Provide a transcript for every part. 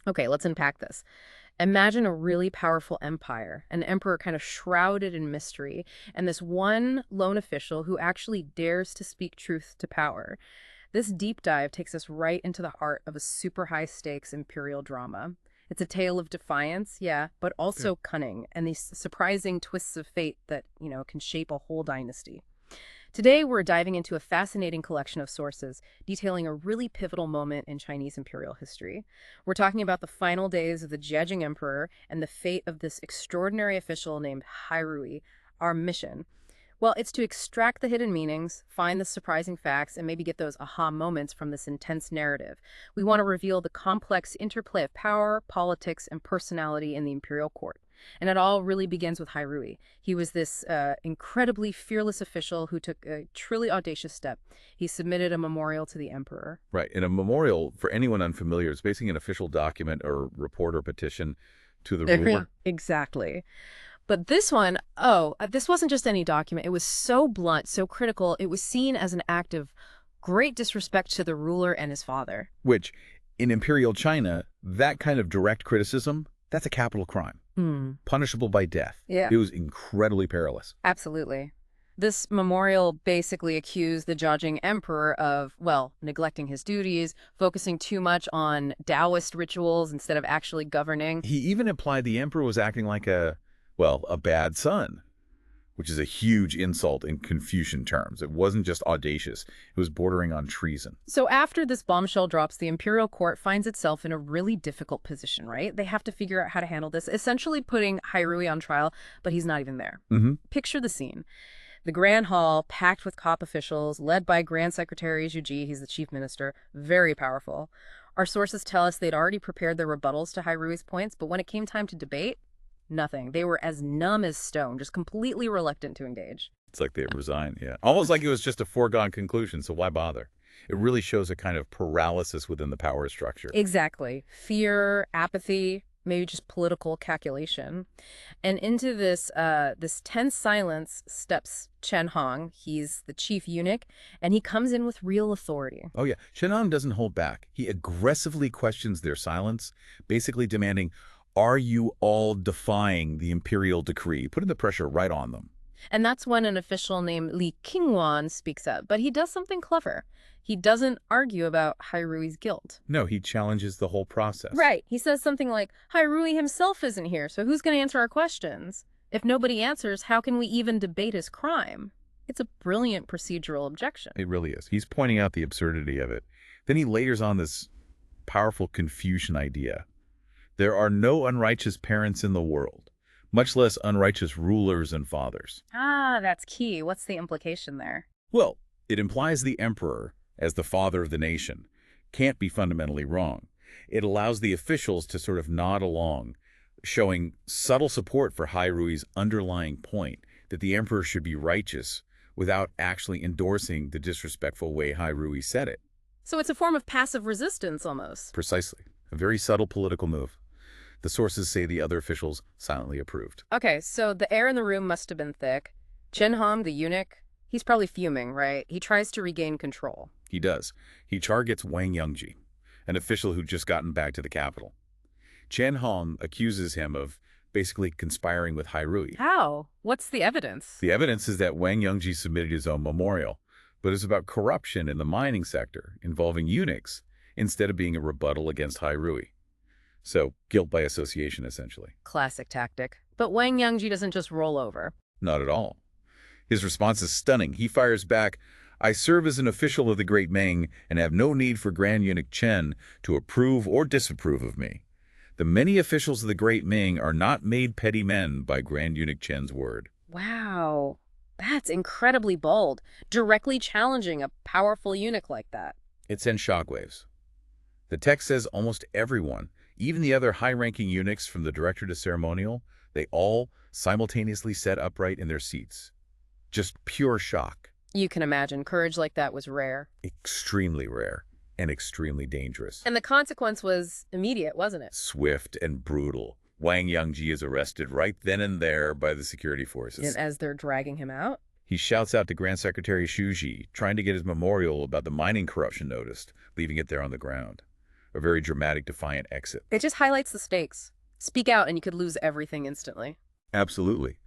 Okay, let's unpack this. Imagine a really powerful empire, an emperor kind of shrouded in mystery, and this one lone official who actually dares to speak truth to power. This deep dive takes us right into the heart of a super high stakes imperial drama. It's a tale of defiance, yeah, but Okay. also cunning and these surprising twists of fate that, can shape a whole dynasty. Today, we're diving into a fascinating collection of sources detailing a really pivotal moment in Chinese imperial history. We're talking about the final days of the Jia Emperor and the fate of this extraordinary official named Hai Rui. Our mission, well, it's to extract the hidden meanings, find the surprising facts, and maybe get those aha moments from this intense narrative. We want to reveal the complex interplay of power, politics, and personality in the imperial court. And it all really begins with Hairui. He was this incredibly fearless official who took a truly audacious step. He submitted a memorial to the emperor. Right. And a memorial, for anyone unfamiliar, is basically an official document or report or petition to the ruler. Exactly. But this one, this wasn't just any document. It was so blunt, so critical. It was seen as an act of great disrespect to the ruler and his father. Which, in imperial China, that kind of direct criticism, that's a capital crime, Hmm. punishable by death. Yeah. It was incredibly perilous. Absolutely. This memorial basically accused the Jiajing emperor of, well, neglecting his duties, focusing too much on Taoist rituals instead of actually governing. He even implied the emperor was acting like a bad son, which is a huge insult in Confucian terms. It wasn't just audacious. It was bordering on treason. So after this bombshell drops, the imperial court finds itself in a really difficult position, right? They have to figure out how to handle this, essentially putting Hairui on trial, but he's not even there. Mm-hmm. Picture the scene. The Grand Hall, packed with COP officials, led by Grand Secretary Zhu Ji, he's the chief minister, very powerful. Our sources tell us they'd already prepared their rebuttals to Hairui's points, but when it came time to debate, nothing. They were as numb as stone, just completely reluctant to engage. It's like they resigned, yeah. Almost like it was just a foregone conclusion, so why bother? It really shows a kind of paralysis within the power structure. Exactly. Fear, apathy, maybe just political calculation. And into this tense silence steps Chen Hong. He's the chief eunuch, and he comes in with real authority. Oh, yeah. Shenong doesn't hold back. He aggressively questions their silence, basically demanding, are you all defying the imperial decree? Putting the pressure right on them. And that's when an official named Li Qingwan speaks up. But he does something clever. He doesn't argue about Hairui's guilt. No, he challenges the whole process. Right. He says something like, Hairui himself isn't here, so who's going to answer our questions? If nobody answers, how can we even debate his crime? It's a brilliant procedural objection. It really is. He's pointing out the absurdity of it. Then he layers on this powerful Confucian idea. There are no unrighteous parents in the world, much less unrighteous rulers and fathers. Ah, that's key. What's the implication there? Well, it implies the emperor, as the father of the nation, can't be fundamentally wrong. It allows the officials to sort of nod along, showing subtle support for Hairui's underlying point that the emperor should be righteous without actually endorsing the disrespectful way Hairui said it. So it's a form of passive resistance almost. Precisely. A very subtle political move. The sources say the other officials silently approved. Okay, so the air in the room must have been thick. Chen Hong, the eunuch, he's probably fuming, right? He tries to regain control. He does. He targets Wang Yongji, an official who'd just gotten back to the capital. Chen Hong accuses him of basically conspiring with Hairui. How? What's the evidence? The evidence is that Wang Yongji submitted his own memorial, but it's about corruption in the mining sector involving eunuchs instead of being a rebuttal against Hairui. So, guilt by association, essentially. Classic tactic. But Wang Yangji doesn't just roll over. Not at all. His response is stunning. He fires back, I serve as an official of the Great Ming and have no need for Grand Eunuch Chen to approve or disapprove of me. The many officials of the Great Ming are not made petty men by Grand Eunuch Chen's word. Wow. That's incredibly bold. Directly challenging a powerful eunuch like that. It sends shockwaves. The text says almost everyone, even the other high-ranking eunuchs from the director to ceremonial, they all simultaneously sat upright in their seats. Just pure shock. You can imagine courage like that was rare. Extremely rare and extremely dangerous. And the consequence was immediate, wasn't it? Swift and brutal. Wang Yangji is arrested right then and there by the security forces. And as they're dragging him out? He shouts out to Grand Secretary Zhu Ji, trying to get his memorial about the mining corruption noticed, leaving it there on the ground. a very dramatic, defiant exit. It just highlights the stakes. Speak out and you could lose everything instantly. Absolutely.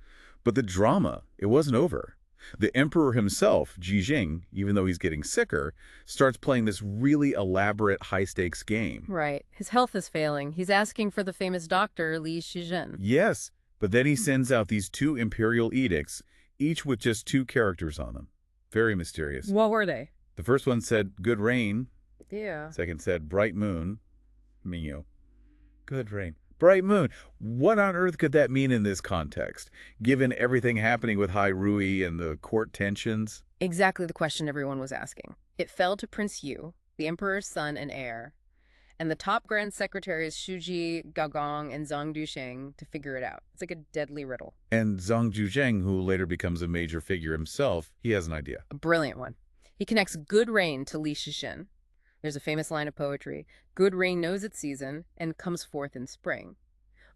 But the drama, it wasn't over. The emperor himself, Ji Jing, even though he's getting sicker, starts playing this really elaborate high-stakes game. Right. His health is failing. He's asking for the famous doctor, Li Shizhen. Yes, but then he sends out these 2 imperial edicts, each with just 2 characters on them. Very mysterious. What were they? The first one said, good rain. Yeah. Second said, bright moon. Minyo. Good rain. Bright moon. What on earth could that mean in this context, given everything happening with Hai Rui and the court tensions? Exactly the question everyone was asking. It fell to Prince Yu, the emperor's son and heir, and the top grand secretaries Shuji, Gaogong, and Zhang Dusheng to figure it out. It's like a deadly riddle. And Zhang Zhuzheng, who later becomes a major figure himself, he has an idea. A brilliant one. He connects good rain to Li Shizhen. There's a famous line of poetry, good rain knows its season and comes forth in spring,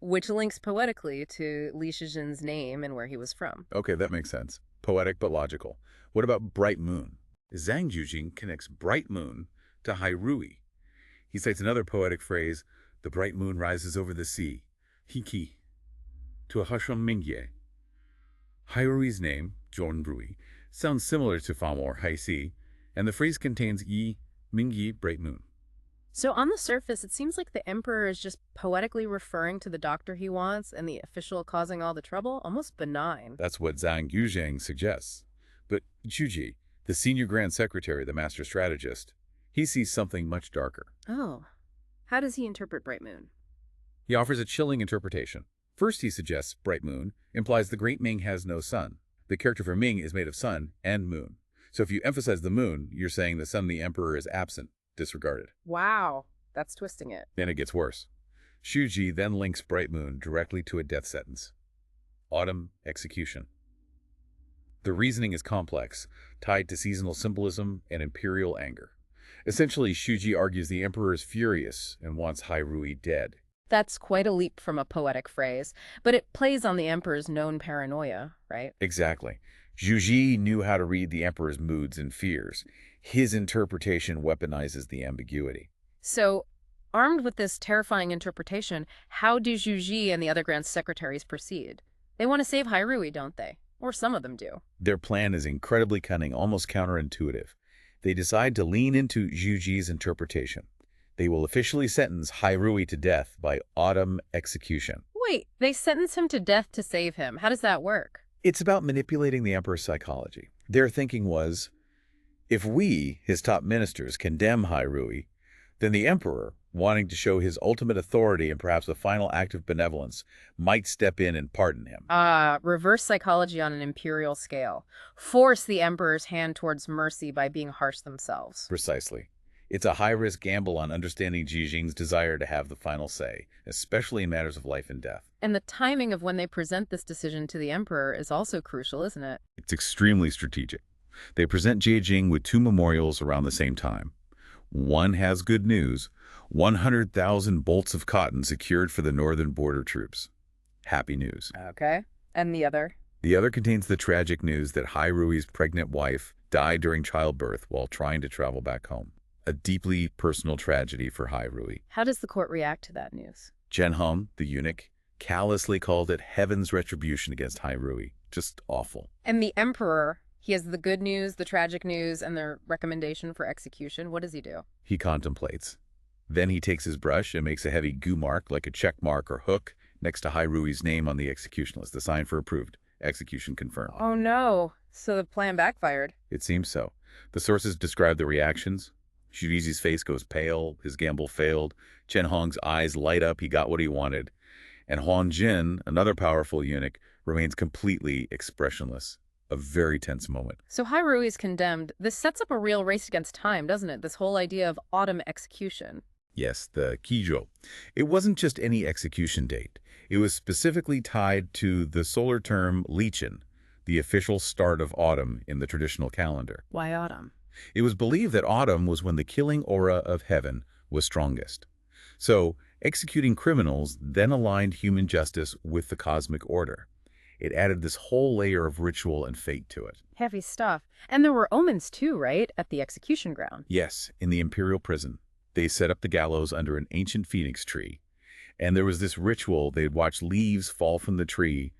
which links poetically to Li Shizhen's name and where he was from. Okay, that makes sense. Poetic but logical. What about bright moon? Zhang Jujing connects bright moon to Hai Rui. He cites another poetic phrase, the bright moon rises over the sea, Hiki, to a Hasham Mingye. Hai Rui's name, Zhong Rui, sounds similar to Famo or Hai Si, and the phrase contains Yi, Mingyi, bright moon. So on the surface, it seems like the emperor is just poetically referring to the doctor he wants and the official causing all the trouble, almost benign. That's what Zhang Yuzheng suggests. But Zhuji, the senior grand secretary, the master strategist, he sees something much darker. Oh, how does he interpret bright moon? He offers a chilling interpretation. First, he suggests bright moon implies the great Ming has no sun. The character for Ming is made of sun and moon. So if you emphasize the moon, you're saying the sun of the emperor is absent, disregarded. Wow, that's twisting it. Then it gets worse. Shuji then links bright moon directly to a death sentence. Autumn execution. The reasoning is complex, tied to seasonal symbolism and imperial anger. Essentially, Shuji argues the emperor is furious and wants Hai Rui dead. That's quite a leap from a poetic phrase, but it plays on the emperor's known paranoia, right? Exactly. Zhuji knew how to read the emperor's moods and fears. His interpretation weaponizes the ambiguity. So, armed with this terrifying interpretation, how do Zhu Ji and the other grand secretaries proceed? They want to save Hai Rui, don't they? Or some of them do. Their plan is incredibly cunning, almost counterintuitive. They decide to lean into Zhu Ji's interpretation. They will officially sentence Hai Rui to death by autumn execution. Wait, they sentence him to death to save him. How does that work? It's about manipulating the emperor's psychology. Their thinking was, if we, his top ministers, condemn Hai Rui, then the emperor, wanting to show his ultimate authority and perhaps a final act of benevolence, might step in and pardon him. Reverse psychology on an imperial scale. Force the emperor's hand towards mercy by being harsh themselves. Precisely. It's a high-risk gamble on understanding Ji Jing's desire to have the final say, especially in matters of life and death. And the timing of when they present this decision to the emperor is also crucial, isn't it? It's extremely strategic. They present Ji Jing with 2 memorials around the same time. One has good news, 100,000 bolts of cotton secured for the northern border troops. Happy news. Okay. And the other? The other contains the tragic news that Hai Rui's pregnant wife died during childbirth while trying to travel back home. A deeply personal tragedy for Hai Rui. How does the court react to that news? Chen Hong, the eunuch, callously called it heaven's retribution against Hai Rui. Just awful. And the emperor, he has the good news, the tragic news, and the recommendation for execution. What does he do? He contemplates. Then he takes his brush and makes a heavy goo mark, like a check mark or hook, next to Hai Rui's name on the execution list, the sign for approved. Execution confirmed. Oh no. So the plan backfired. It seems so. The sources describe the reactions. Shuji's face goes pale, his gamble failed. Chen Hong's eyes light up, he got what he wanted. And Huang Jin, another powerful eunuch, remains completely expressionless. A very tense moment. So Hai Rui is condemned. This sets up a real race against time, doesn't it? This whole idea of autumn execution. Yes, the Kijo. It wasn't just any execution date. It was specifically tied to the solar term Lichin, the official start of autumn in the traditional calendar. Why autumn? It was believed that autumn was when the killing aura of heaven was strongest. So, executing criminals then aligned human justice with the cosmic order. It added this whole layer of ritual and fate to it. Heavy stuff. And there were omens too, right? At the execution ground. Yes, in the imperial prison. They set up the gallows under an ancient phoenix tree, and there was this ritual. They'd watch leaves fall from the tree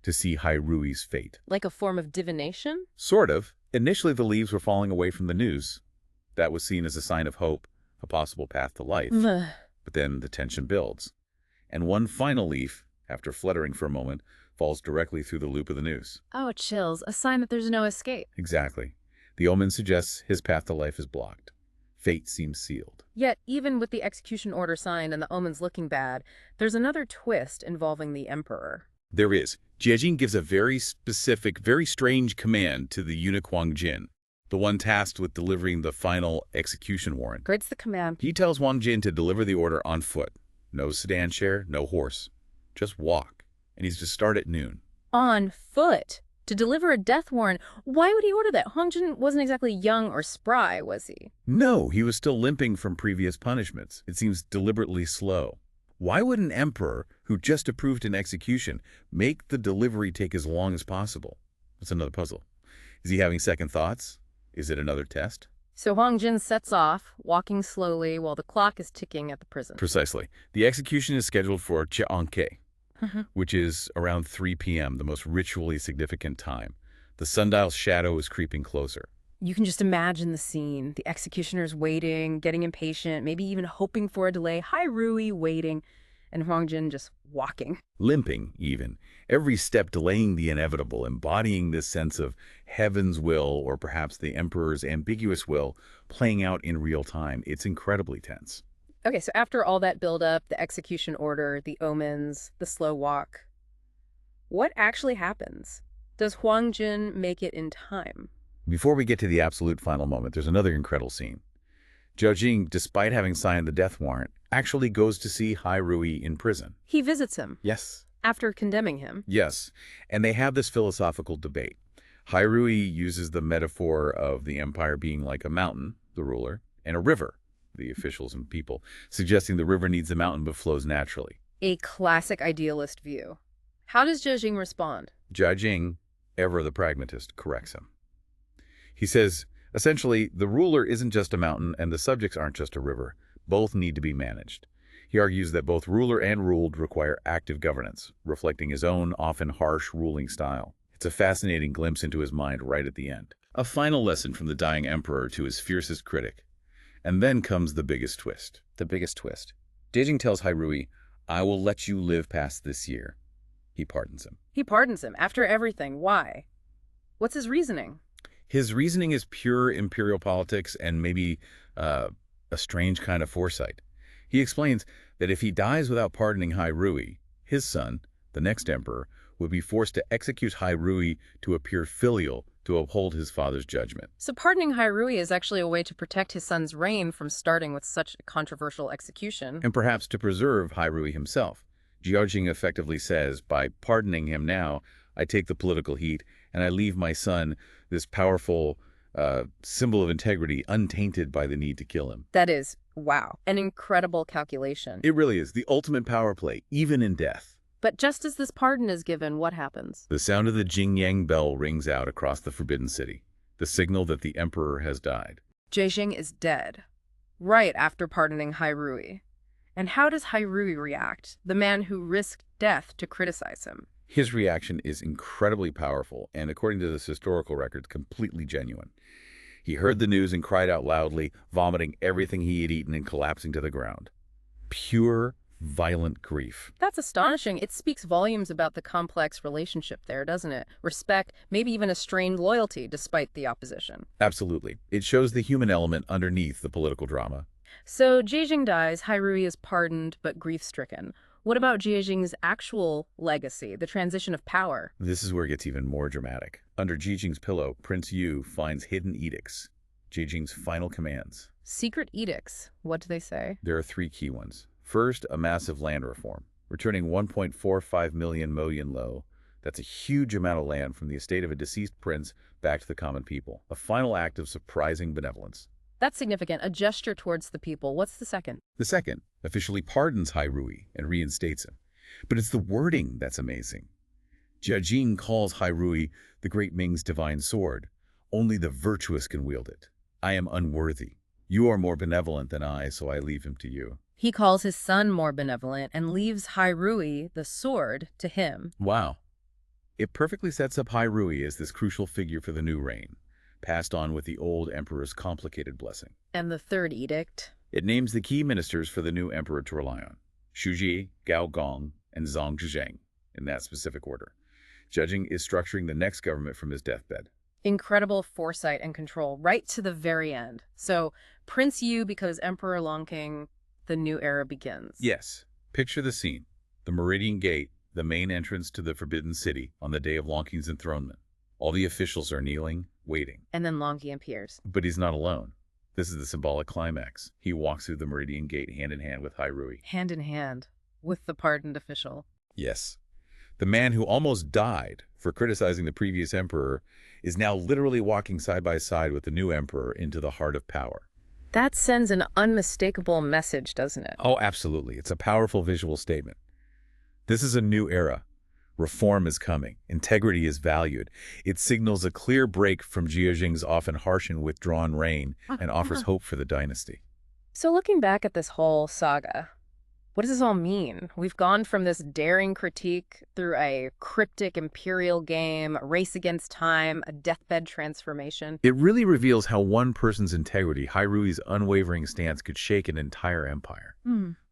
to see Hairui's fate. Like a form of divination? Sort of. Initially, the leaves were falling away from the news. That was seen as a sign of hope, a possible path to life. But then the tension builds. And one final leaf, after fluttering for a moment, falls directly through the loop of the noose. Oh, chills. A sign that there's no escape. Exactly. The omen suggests his path to life is blocked. Fate seems sealed. Yet, even with the execution order signed and the omens looking bad, there's another twist involving the emperor. There is. Jiajing gives a very specific, very strange command to the eunuch Wang Jin, the one tasked with delivering the final execution warrant. Grades the command. He tells Wang Jin to deliver the order on foot. No sedan chair, no horse. Just walk. And he's to start at noon. On foot? To deliver a death warrant? Why would he order that? Huang Jin wasn't exactly young or spry, was he? No, he was still limping from previous punishments. It seems deliberately slow. Why would an emperor who just approved an execution make the delivery take as long as possible? That's another puzzle. Is he having second thoughts? Is it another test? So Huang Jin sets off, walking slowly while the clock is ticking at the prison. Precisely. The execution is scheduled for Chi'anke, which is around 3 p.m., the most ritually significant time. The sundial's shadow is creeping closer. You can just imagine the scene. The executioner's waiting, getting impatient, maybe even hoping for a delay. Hairui waiting, and Huang Jin just walking. Limping, even. Every step delaying the inevitable, embodying this sense of heaven's will, or perhaps the emperor's ambiguous will, playing out in real time. It's incredibly tense. Okay, so after all that build-up, the execution order, the omens, the slow walk, what actually happens? Does Huang Jin make it in time? Before we get to the absolute final moment, there's another incredible scene. Zhao Jing, despite having signed the death warrant, actually goes to see Hairui in prison. He visits him. Yes. After condemning him. Yes. And they have this philosophical debate. Hairui uses the metaphor of the empire being like a mountain, the ruler, and a river, the officials and people, suggesting the river needs a mountain but flows naturally. A classic idealist view. How does Zhao Jing respond? Zhao Jing, ever the pragmatist, corrects him. He says, essentially, the ruler isn't just a mountain and the subjects aren't just a river. Both need to be managed. He argues that both ruler and ruled require active governance, reflecting his own, often harsh, ruling style. It's a fascinating glimpse into his mind right at the end. A final lesson from the dying emperor to his fiercest critic. And then comes the biggest twist. The biggest twist. Jing tells Hairui, I will let you live past this year. He pardons him. He pardons him after everything. Why? What's his reasoning? His reasoning is pure imperial politics and maybe a strange kind of foresight. He explains that if he dies without pardoning Hairui, his son, the next emperor, would be forced to execute Hairui to appear filial to uphold his father's judgment. So pardoning Hairui is actually a way to protect his son's reign from starting with such a controversial execution. And perhaps to preserve Hairui himself. Jiaojing effectively says, by pardoning him now, I take the political heat and I leave my son, this powerful symbol of integrity, untainted by the need to kill him. That is, wow, an incredible calculation. It really is. The ultimate power play, even in death. But just as this pardon is given, what happens? The sound of the Jingyang bell rings out across the Forbidden City, the signal that the emperor has died. Zhang is dead, right after pardoning Hairui. And how does Hairui react, the man who risked death to criticize him? His reaction is incredibly powerful and, according to this historical record, completely genuine. He heard the news and cried out loudly, vomiting everything he had eaten and collapsing to the ground. Pure, violent grief. That's astonishing. It speaks volumes about the complex relationship there, doesn't it? Respect, maybe even a strained loyalty despite the opposition. Absolutely. It shows the human element underneath the political drama. So Zhang dies, Hairui is pardoned but grief-stricken. What about Jiajing's actual legacy, the transition of power? This is where it gets even more dramatic. Under Jijing's pillow, Prince Yu finds hidden edicts, Jijing's final commands. Secret edicts. What do they say? There are 3 key ones. First, a massive land reform, returning 1.45 million mo Lo. That's a huge amount of land from the estate of a deceased prince back to the common people. A final act of surprising benevolence. That's significant, a gesture towards the people. What's the second? The second officially pardons Hairui and reinstates him. But it's the wording that's amazing. Jiajing calls Hairui the great Ming's divine sword. Only the virtuous can wield it. I am unworthy. You are more benevolent than I, so I leave him to you. He calls his son more benevolent and leaves Hairui, the sword, to him. Wow. It perfectly sets up Hairui as this crucial figure for the new reign, passed on with the old emperor's complicated blessing. And the third edict? It names the key ministers for the new emperor to rely on: Shuji, Gao Gong, and Zhang Zhizheng, in that specific order. Judging is structuring the next government from his deathbed. Incredible foresight and control, right to the very end. So, Prince Yu becomes Emperor Longking, the new era begins. Yes. Picture the scene. The Meridian Gate, the main entrance to the Forbidden City, on the day of Longking's enthronement. All the officials are kneeling, waiting. And then Longking appears. But he's not alone. This is the symbolic climax. He walks through the Meridian Gate hand in hand with Hairui. Hand in hand with the pardoned official. Yes. The man who almost died for criticizing the previous emperor is now literally walking side by side with the new emperor into the heart of power. That sends an unmistakable message, doesn't it? Oh, absolutely. It's a powerful visual statement. This is a new era. Reform is coming. Integrity is valued. It signals a clear break from Jiajing's often harsh and withdrawn reign and offers hope for the dynasty. So looking back at this whole saga, what does this all mean? We've gone from this daring critique through a cryptic imperial game, a race against time, a deathbed transformation. It really reveals how one person's integrity, Hairui's unwavering stance, could shake an entire empire.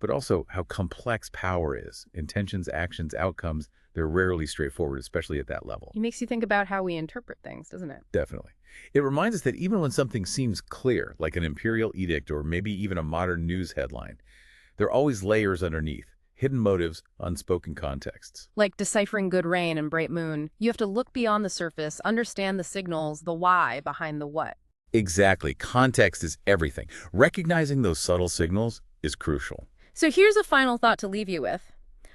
But also how complex power is. Intentions, actions, outcomes, they're rarely straightforward, especially at that level. It makes you think about how we interpret things, doesn't it? Definitely. It reminds us that even when something seems clear, like an imperial edict or maybe even a modern news headline, there are always layers underneath, hidden motives, unspoken contexts. Like deciphering good rain and bright moon, you have to look beyond the surface, understand the signals, the why behind the what. Exactly. Context is everything. Recognizing those subtle signals is crucial. So here's a final thought to leave you with.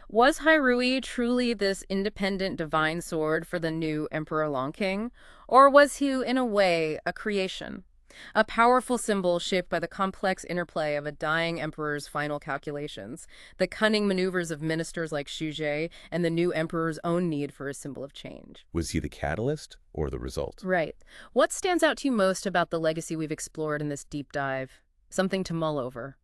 Was Hairui truly this independent divine sword for the new Emperor Longking? Or was he, in a way, a creation? A powerful symbol shaped by the complex interplay of a dying emperor's final calculations, the cunning maneuvers of ministers like Shuje, and the new emperor's own need for a symbol of change. Was he the catalyst or the result? Right. What stands out to you most about the legacy we've explored in this deep dive? Something to mull over.